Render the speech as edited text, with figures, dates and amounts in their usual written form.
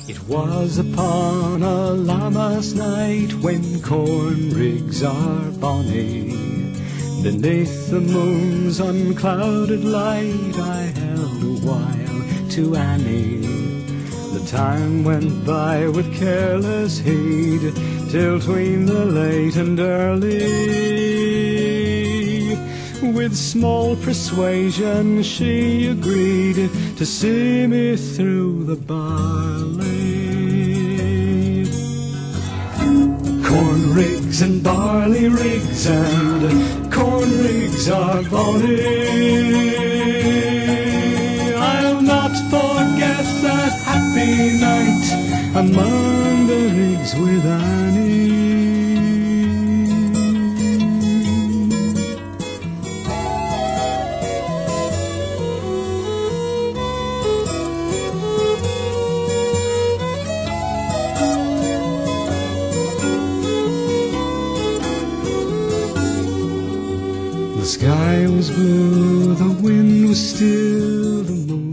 It was upon a Lammas night when corn rigs are bonny. Beneath the moon's unclouded light I held a while to Annie. The time went by with careless heed till 'tween the late and early. With small persuasion she agreed to see me through the barley. Corn rigs and barley rigs and corn rigs are bonny. I'll not forget that happy night among the rigs with Annie. The sky was blue, the wind was still, the moon